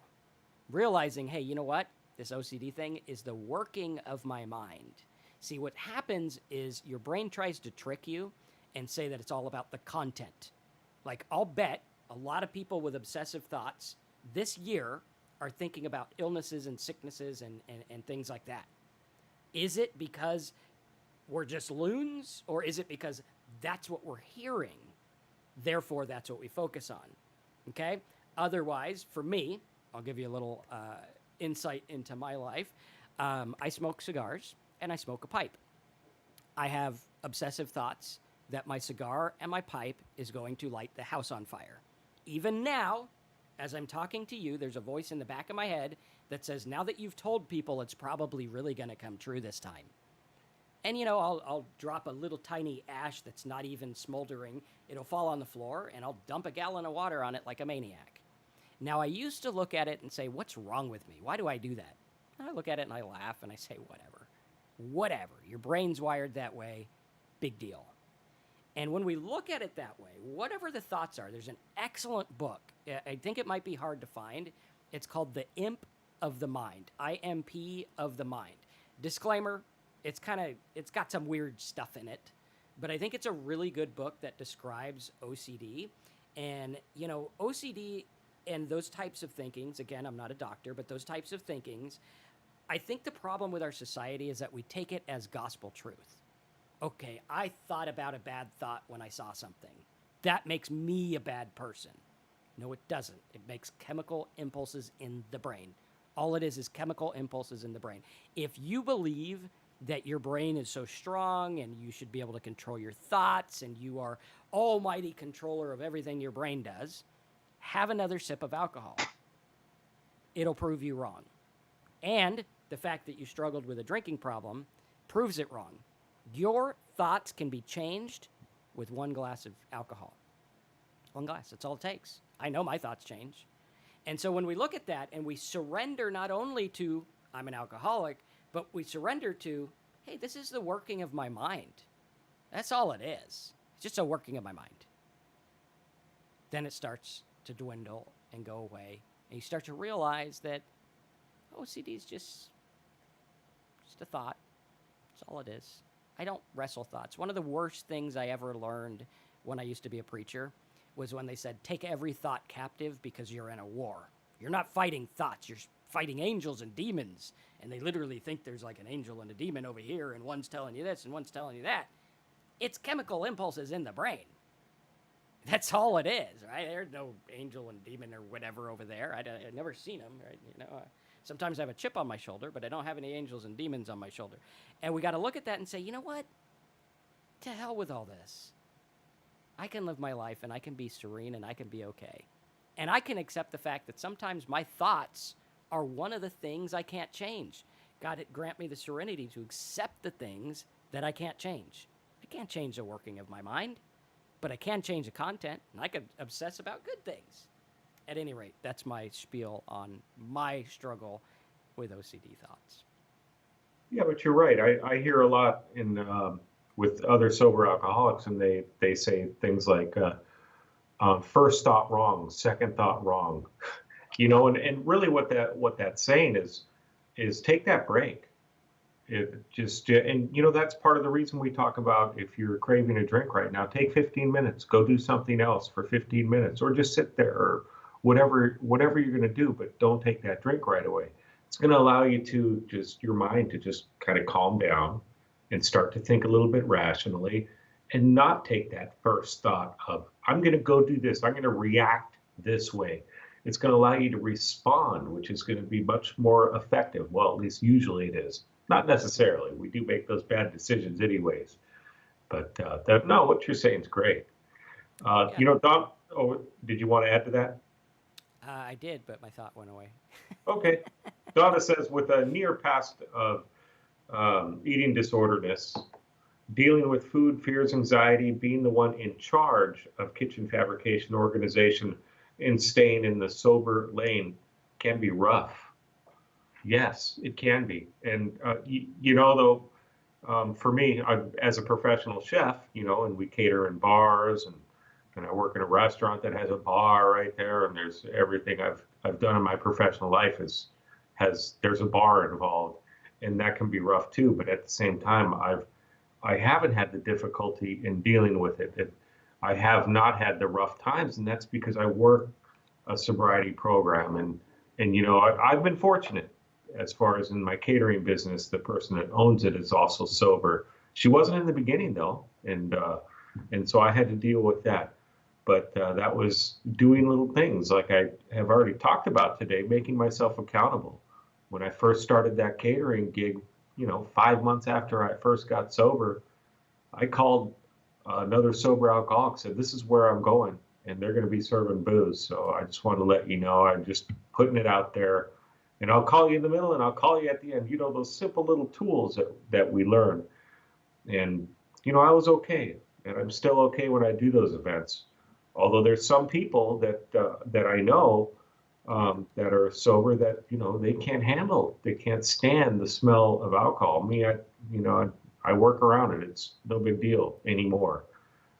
Realizing, hey, you know what? This OCD thing is the working of my mind. See, what happens is your brain tries to trick you and say that it's all about the content. Like, I'll bet a lot of people with obsessive thoughts this year are thinking about illnesses and sicknesses and things like that. Is it because we're just loons, or is it because that's what we're hearing? Therefore, that's what we focus on. Okay? Otherwise, for me, I'll give you a little insight into my life. I smoke cigars and I smoke a pipe. I have obsessive thoughts that my cigar and my pipe is going to light the house on fire. Even now, as I'm talking to you, there's a voice in the back of my head that says, now that you've told people, it's probably really going to come true this time. And, I'll drop a little tiny ash that's not even smoldering. It'll fall on the floor, and I'll dump a gallon of water on it like a maniac. Now, I used to look at it and say, what's wrong with me? Why do I do that? And I look at it and I laugh and I say, whatever. Whatever. Your brain's wired that way. Big deal. And when we look at it that way, whatever the thoughts are, there's an excellent book. I think it might be hard to find. It's called The Imp of the Mind. IMP of the Mind. Disclaimer, it's got some weird stuff in it, but I think it's a really good book that describes OCD. And, OCD and those types of thinkings, again, I'm not a doctor, but those types of thinkings, I think the problem with our society is that we take it as gospel truth. Okay, I thought about a bad thought when I saw something. That makes me a bad person. No, it doesn't. It makes chemical impulses in the brain. All it is chemical impulses in the brain. If you believe that your brain is so strong and you should be able to control your thoughts and you are almighty controller of everything your brain does, have another sip of alcohol. It'll prove you wrong. And the fact that you struggled with a drinking problem proves it wrong. Your thoughts can be changed with one glass of alcohol. One glass, that's all it takes. I know my thoughts change. And so when we look at that and we surrender not only to, I'm an alcoholic, but we surrender to, hey, this is the working of my mind. That's all it is. It's just a working of my mind. Then it starts to dwindle and go away. And you start to realize that OCD is just a thought. That's all it is. I don't wrestle thoughts. One of the worst things I ever learned when I used to be a preacher was when they said, take every thought captive because you're in a war. You're not fighting thoughts. You're fighting angels and demons. And they literally think there's like an angel and a demon over here, and one's telling you this and one's telling you that. It's chemical impulses in the brain. That's all it is, right? There's no angel and demon or whatever over there. I've never seen them, right? Sometimes I have a chip on my shoulder, but I don't have any angels and demons on my shoulder. And we got to look at that and say, you know what? To hell with all this. I can live my life and I can be serene and I can be okay. And I can accept the fact that sometimes my thoughts are one of the things I can't change. God, grant me the serenity to accept the things that I can't change. I can't change the working of my mind, but I can change the content, and I could obsess about good things. At any rate, that's my spiel on my struggle with OCD thoughts. Yeah, but you're right. I hear a lot with other sober alcoholics, and they say things like, first thought wrong, second thought wrong. And really what that's saying is take that break. That's part of the reason we talk about, if you're craving a drink right now, take 15 minutes, go do something else for 15 minutes, or just sit there, or whatever you're going to do, but don't take that drink right away. It's going to allow you your mind to just kind of calm down and start to think a little bit rationally. and not take that first thought of, I'm going to go do this, I'm going to react this way. It's going to allow you to respond, which is going to be much more effective. Well, at least usually it is. Not necessarily. We do make those bad decisions anyways. But no, what you're saying is great. Yeah, Don, oh, did you want to add to that? I did, but my thought went away. Okay. Donna says, with a near past of eating disorderness, dealing with food fears, anxiety, being the one in charge of kitchen fabrication organization and staying in the sober lane can be rough. Yes, it can be. And, though, for me, as a professional chef, and we cater in bars and I work in a restaurant that has a bar right there, and there's everything I've done in my professional life there's a bar involved, and that can be rough too. But at the same time, I haven't had the difficulty in dealing with it. I have not had the rough times, and that's because I work a sobriety program, and I've been fortunate as far as in my catering business. The person that owns it is also sober. She wasn't in the beginning though, and so I had to deal with that. But that was doing little things like I have already talked about today, making myself accountable. When I first started that catering gig, 5 months after I first got sober, I called another sober alcoholic, said, "This is where I'm going, and they're going to be serving booze. So I just want to let you know, I'm just putting it out there. And I'll call you in the middle and I'll call you at the end." Those simple little tools that we learn. And, I was okay. And I'm still okay when I do those events. Although there's some people that I know that are sober that, they can't handle, they can't stand the smell of alcohol. Me, I work around it. It's no big deal anymore.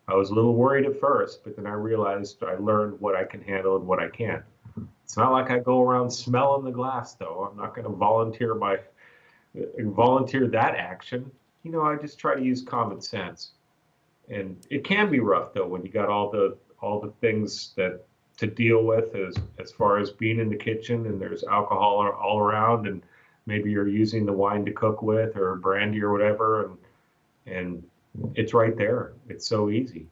I was a little worried at first, but then I realized I learned what I can handle and what I can't. It's not like I go around smelling the glass, though. I'm not going to volunteer that action. I just try to use common sense. And it can be rough though when you got all the things that to deal with as far as being in the kitchen and there's alcohol all around, and maybe you're using the wine to cook with or brandy or whatever, and it's right there. It's so easy.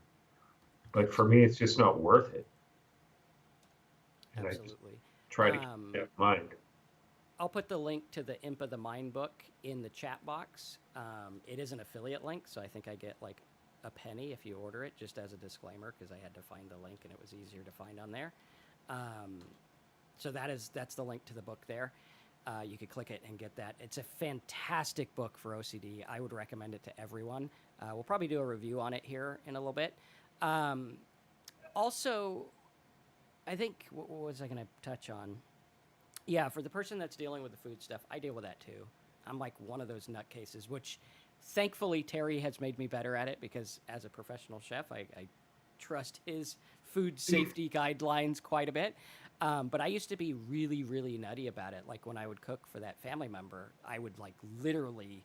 But for me, it's just not worth it. And I just Absolutely. try to keep that Um, in mind. I'll put the link to the Imp of the Mind book in the chat box. It is an affiliate link, so I think I get like a penny if you order it, just as a disclaimer, because I had to find the link and it was easier to find on there. Um, so that's the link to the book there. You could click it and get that. It's a fantastic book for OCD. I would recommend it to everyone. We'll probably do a review on it here in a little bit. Um, Also, I think what was I going to touch on? Yeah, for the person that's dealing with the food stuff, I deal with that too. I'm like one of those nutcases, which thankfully Terry has made me better at it because as a professional chef, I trust his food safety guidelines quite a bit. But I used to be really, really nutty about it. Like when I would cook for that family member, I would like literally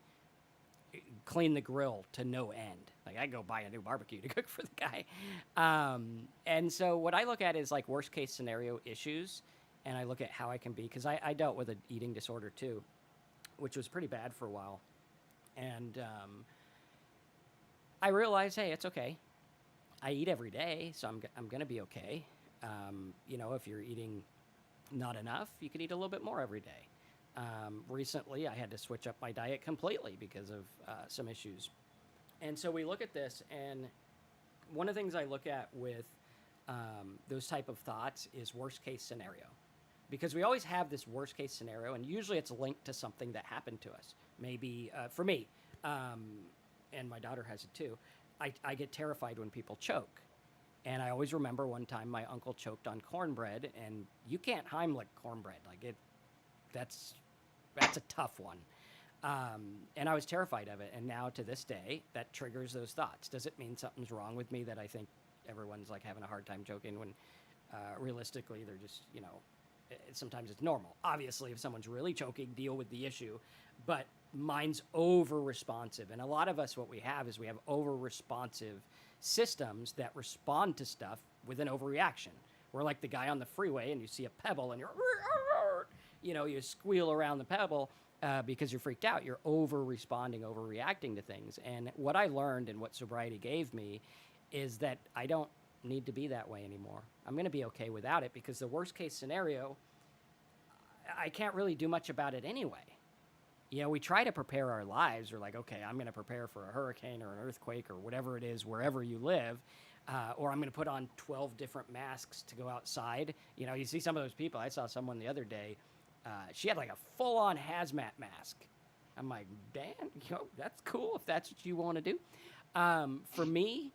clean the grill to no end. Like I go buy a new barbecue to cook for the guy. And so what I look at is like worst case scenario issues, and I look at how I can be because I dealt with an eating disorder too, which was pretty bad for a while, and I realized, hey, it's okay. I eat every day, so I'm gonna be okay. If you're eating not enough, you could eat a little bit more every day. Recently, I had to switch up my diet completely because of some issues. And so we look at this, and one of the things I look at with those type of thoughts is worst case scenario, because we always have this worst case scenario, and usually it's linked to something that happened to us. Maybe for me, and my daughter has it too. I get terrified when people choke. And I always remember one time my uncle choked on cornbread, and you can't Heimlich cornbread. Like that's a tough one. And I was terrified of it. And now to this day, that triggers those thoughts. Does it mean something's wrong with me that I think everyone's like having a hard time choking when realistically they're just, sometimes it's normal. Obviously, if someone's really choking, deal with the issue. But mine's over responsive. And a lot of us, what we have is we have over responsive systems that respond to stuff with an overreaction. We're like the guy on the freeway and you see a pebble and you squeal around the pebble. because you're freaked out. You're over responding, overreacting to things. And what I learned and what sobriety gave me is that I don't need to be that way anymore. I'm going to be okay without it, because the worst case scenario, I can't really do much about it anyway. You know, we try to prepare our lives. We're like, okay, I'm going to prepare for a hurricane or an earthquake or whatever it is, wherever you live. Or I'm going to put on 12 different masks to go outside. You know, you see some of those people. I saw someone the other day. She had like a full-on hazmat mask. I'm like, damn, you know, that's cool if that's what you want to do. For me,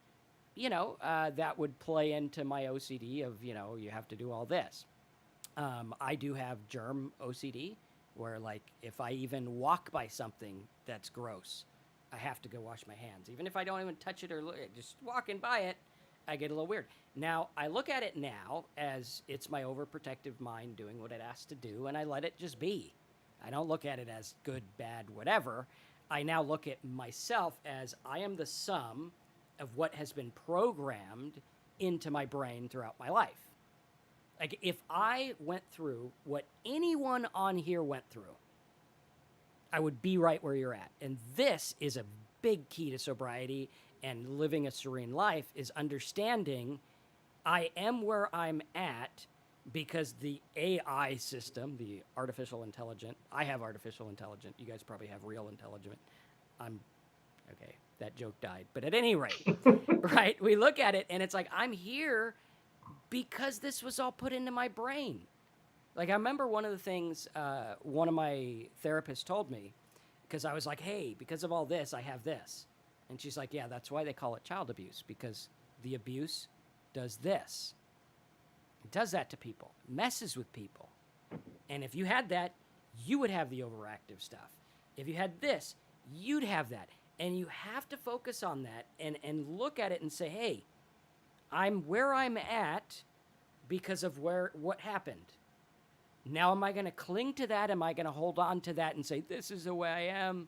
you know, that would play into my OCD of, you know, you have to do all this. I do have germ OCD, where like if I even walk by something that's gross, I have to go wash my hands. Even if I don't even touch it or look, just walking by it, I get a little weird. Now, I look at it now as it's my overprotective mind doing what it has to do, and I let it just be. I don't look at it as good, bad, whatever. I now look at myself as I am the sum of what has been programmed into my brain throughout my life. Like, if I went through what anyone on here went through, I would be right where you're at. And this is a big key to sobriety and living a serene life, is understanding I am where I'm at because the AI system, the artificial intelligent, I have artificial intelligent. You guys probably have real intelligent. Okay, that joke died. But at any rate, right, we look at it and it's like, I'm here because this was all put into my brain. Like, I remember one of the things one of my therapists told me, because I was like, hey, because of all this, I have this. And she's like, yeah, that's why they call it child abuse, because the abuse does this. It does that to people, messes with people. And if you had that, you would have the overactive stuff. If you had this, you'd have that. And you have to focus on that and look at it and say, hey, I'm where I'm at because of what happened. Now, am I going to cling to that? Am I going to hold on to that and say, this is the way I am?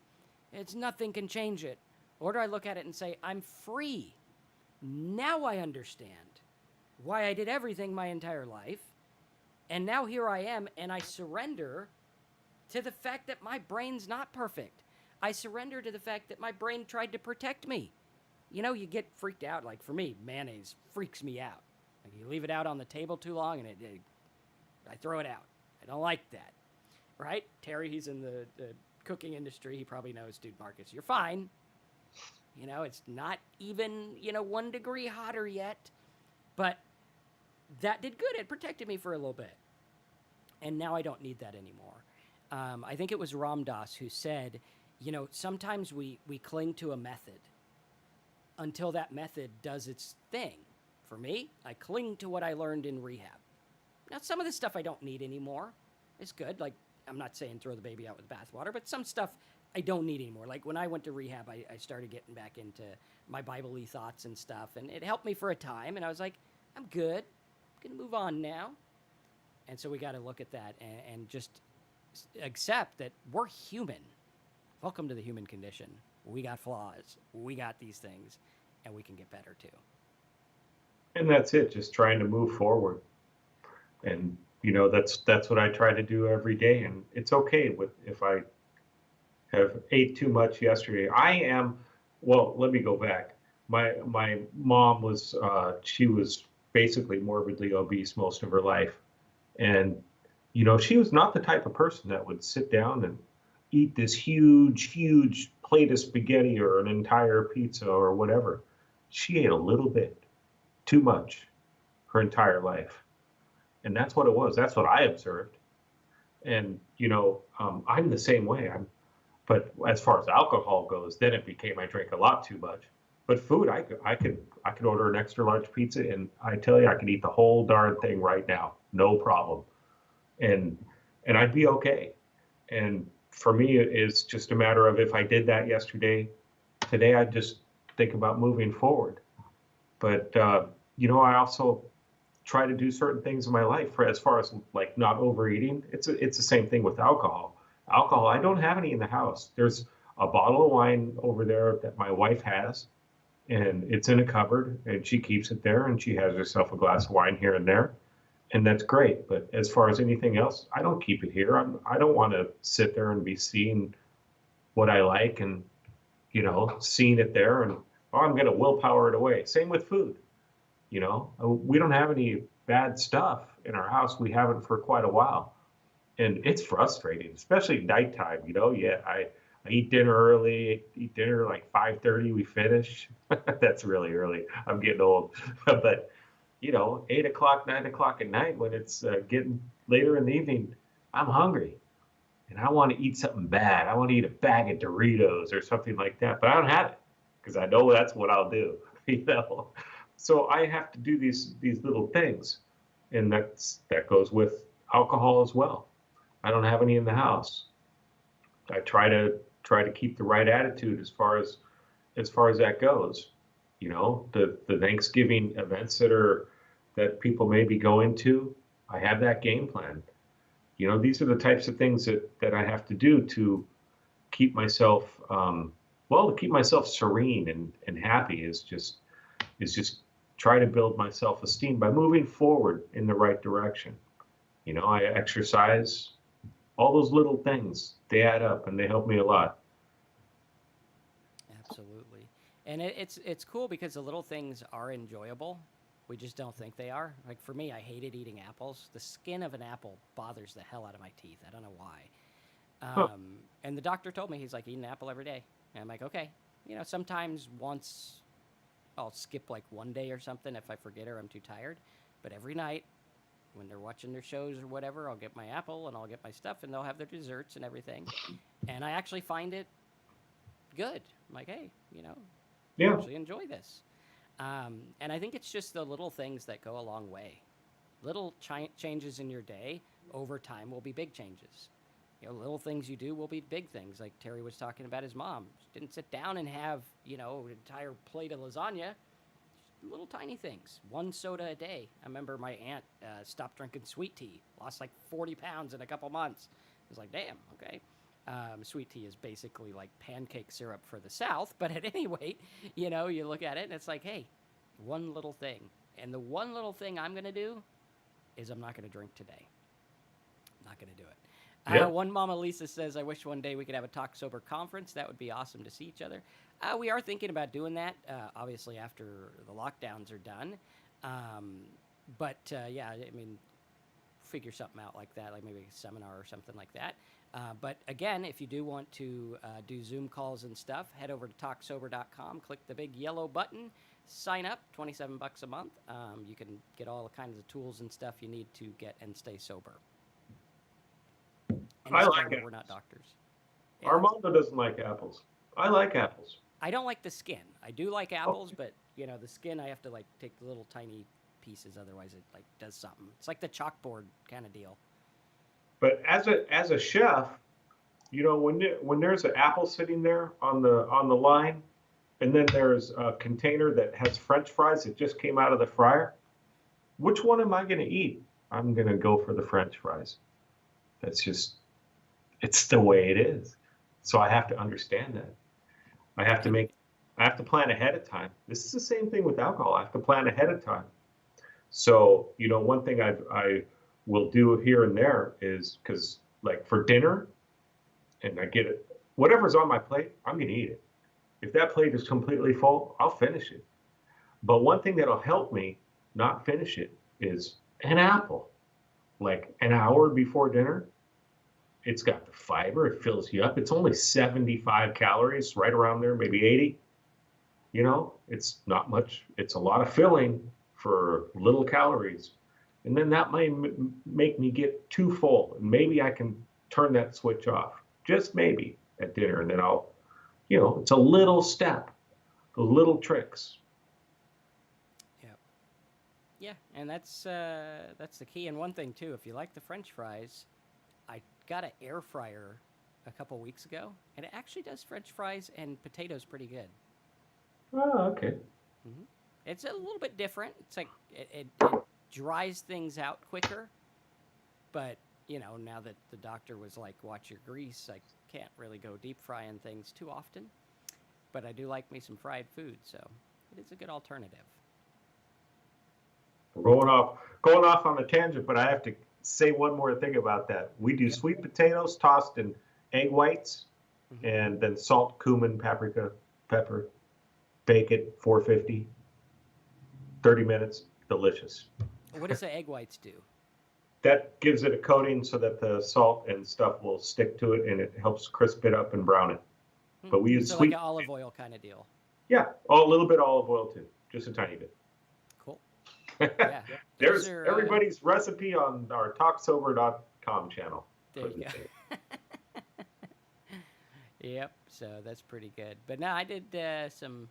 It's nothing can change it. Or do I look at it and say, I'm free. Now I understand why I did everything my entire life. And now here I am, and I surrender to the fact that my brain's not perfect. I surrender to the fact that my brain tried to protect me. You know, you get freaked out. Like, for me, mayonnaise freaks me out. Like, you leave it out on the table too long, and I throw it out. I don't like that, right? Terry, he's in the cooking industry. He probably knows, dude, Marcus, you're fine. You know, it's not even, 1 degree hotter yet. But that did good. It protected me for a little bit. And now I don't need that anymore. I think it was Ram Dass who said, sometimes we cling to a method until that method does its thing. For me, I cling to what I learned in rehab. Now, some of this stuff I don't need anymore. It's good. Like, I'm not saying throw the baby out with the bathwater, but some stuff I don't need anymore. Like, when I went to rehab, I started getting back into my Bible-y thoughts and stuff, and it helped me for a time, and I was like, I'm good. I'm going to move on now. And so we got to look at that and just accept that we're human. Welcome to the human condition. We got flaws. We got these things, and we can get better too. And that's it, just trying to move forward. And, that's what I try to do every day. And it's okay if I have ate too much yesterday. Let me go back. My mom was, she was basically morbidly obese most of her life. And, she was not the type of person that would sit down and eat this huge plate of spaghetti or an entire pizza or whatever. She ate a little bit, too much, her entire life. And that's what it was. That's what I observed. And, I'm the same way. But as far as alcohol goes, then it became I drank a lot too much. But food, I could order an extra large pizza, and I tell you, I could eat the whole darn thing right now, no problem, and I'd be okay. And for me, it's just a matter of if I did that yesterday, today I just think about moving forward. But I also try to do certain things in my life as far as like not overeating. It's the same thing with alcohol. I don't have any in the house. There's a bottle of wine over there that my wife has, and it's in a cupboard, and she keeps it there, and she has herself a glass of wine here and there. and that's great. But as far as anything else, I don't keep it here. I don't want to sit there and be seeing what I like and, seeing it there and, oh, I'm going to willpower it away. Same with food. We don't have any bad stuff in our house. We haven't for quite a while. And it's frustrating, especially nighttime. Yeah, I eat dinner early, eat dinner like 5:30, we finish. That's really early. I'm getting old. But 8 o'clock, 9 o'clock at night, when it's getting later in the evening, I'm hungry and I want to eat something bad. I want to eat a bag of Doritos or something like that, but I don't have it because I know that's what I'll do. you know. So I have to do these little things, and that goes with alcohol as well. I don't have any in the house. I try to keep the right attitude as far as that goes. The Thanksgiving events that people maybe go into, I have that game plan. These are the types of things that I have to do to keep myself, to keep myself serene and happy is just try to build my self-esteem by moving forward in the right direction. I exercise, all those little things, they add up and they help me a lot. Absolutely. And it's cool because the little things are enjoyable. We just don't think they are. Like for me, I hated eating apples. The skin of an apple bothers the hell out of my teeth. I don't know why. Huh. And the doctor told me, he's like, eat an apple every day. And I'm like, okay. Sometimes once I'll skip like one day or something if I forget or I'm too tired. But every night when they're watching their shows or whatever, I'll get my apple and I'll get my stuff and they'll have their desserts and everything. And I actually find it good. I'm like, hey, I Yeah. actually enjoy this. And I think it's just the little things that go a long way. Little changes in your day over time will be big changes. Little things you do will be big things. Like Terry was talking about his mom. She didn't sit down and have, an entire plate of lasagna. Little tiny things. One soda a day. I remember my aunt stopped drinking sweet tea, lost like 40 pounds in a couple months. I was like, damn, okay. Sweet tea is basically like pancake syrup for the South, but at any rate, you look at it and it's like, hey, one little thing. And the one little thing I'm going to do is I'm not going to drink today. I'm not going to do it. Yeah. One Mama Lisa says, I wish one day we could have a Talk Sober conference. That would be awesome to see each other. We are thinking about doing that, obviously, after the lockdowns are done. Yeah, I mean, figure something out like that, like maybe a seminar or something like that. But again, if you do want to do Zoom calls and stuff, head over to talksober.com, click the big yellow button, sign up, $27 a month. You can get all the kinds of tools and stuff you need to get and stay sober. And I like disclaimer, it. we're not doctors. Yeah. Armando doesn't like apples. I like apples. I don't like the skin. I do like Oh, apples, but the skin I have to like take the little tiny pieces, otherwise it like does something. It's like the chalkboard kind of deal. but as a chef, when there's an apple sitting there on the line, and then there's a container that has French fries that just came out of the fryer, which one am I going to eat? I'm going to go for the French fries. That's just it's the way it is. So I have to understand that. I have to And make I have to plan ahead of time. This is the same thing with alcohol. I have to plan ahead of time. So, one thing I will do here and there is because, like, for dinner, and I get it, whatever's on my plate, I'm going to eat it. If that plate is completely full, I'll finish it. But one thing that'll help me not finish it is an apple. Like an hour before dinner, it's got the fiber, it fills you up. It's only 75 calories, right around there, maybe 80. It's not much. It's a lot of filling for little calories. And then that might make me get too full. And maybe I can turn that switch off, just maybe at dinner. And then it's a little step, the little tricks. yeah, yeah, and that's the key. And one thing too, if you like the French fries, I got an air fryer a couple weeks ago, and it actually does French fries and potatoes pretty good. Oh, okay. hmm It's a little bit different. It's like it dries things out quicker, but now that the doctor was like, watch your grease, I can't really go deep frying things too often. But I do like me some fried food, so it is a good alternative. We're going off on a tangent, but I have to say one more thing about that. We do sweet potatoes tossed in egg whites, and then salt, cumin, paprika, pepper. Bake it 450, 30 minutes. Delicious. What does the egg whites do? That gives it a coating so that the salt and stuff will stick to it, and it helps crisp it up and brown it. But we use so sweet. like an olive oil kind of deal. Yeah, a little bit olive oil too, just a tiny bit. Cool. Yeah. There's everybody's recipe on our talksober.com channel. There you go. Yep. So that's pretty good. But no, I did some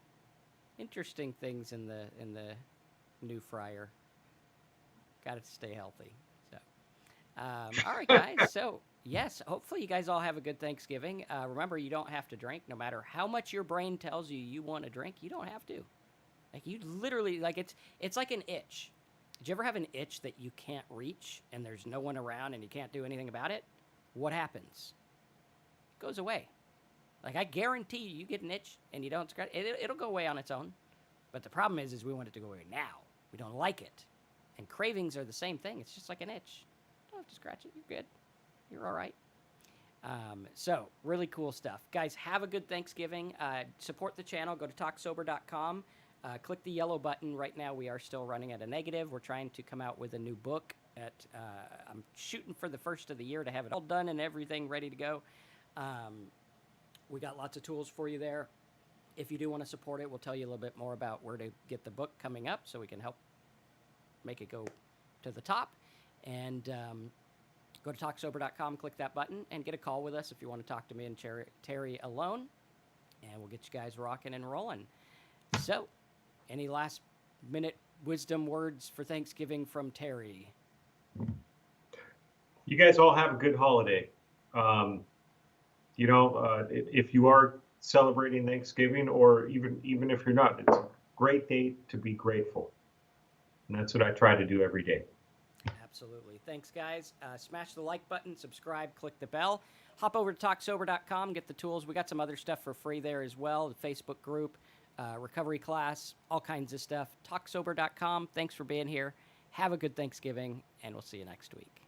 interesting things in the new fryer. Got to stay healthy. So, all right, guys. So yes, hopefully you guys all have a good Thanksgiving. Remember, you don't have to drink, no matter how much your brain tells you want to drink. You don't have to. Like you literally, like it's like an itch. Did you ever have an itch that you can't reach and there's no one around and you can't do anything about it? What happens? It goes away. Like I guarantee you get an itch and you don't scratch it, it'll go away on its own. But the problem is we want it to go away now. We don't like it. And cravings are the same thing. It's just like an itch. You don't have to scratch it. You're good. You're all right. So really cool stuff. Guys, have a good Thanksgiving. Support the channel. Go to talksober.com. Click the yellow button. Right now we are still running at a negative. We're trying to come out with a new book. I'm shooting for the first of the year to have it all done and everything ready to go. We got lots of tools for you there. If you do want to support it, we'll tell you a little bit more about where to get the book coming up so we can help make it go to the top. And go to talksober.com, click that button, and get a call with us if you want to talk to me and Terry alone. And we'll get you guys rocking and rolling. So, any last minute wisdom words for Thanksgiving from Terry? You guys all have a good holiday. If you are celebrating Thanksgiving, or even if you're not, it's a great day to be grateful. And that's what I try to do every day. Absolutely. Thanks, guys. Smash the like button, subscribe, click the bell. Hop over to talksober.com, get the tools. We got some other stuff for free there as well. The Facebook group, recovery class, all kinds of stuff. Talksober.com. Thanks for being here. Have a good Thanksgiving, and we'll see you next week.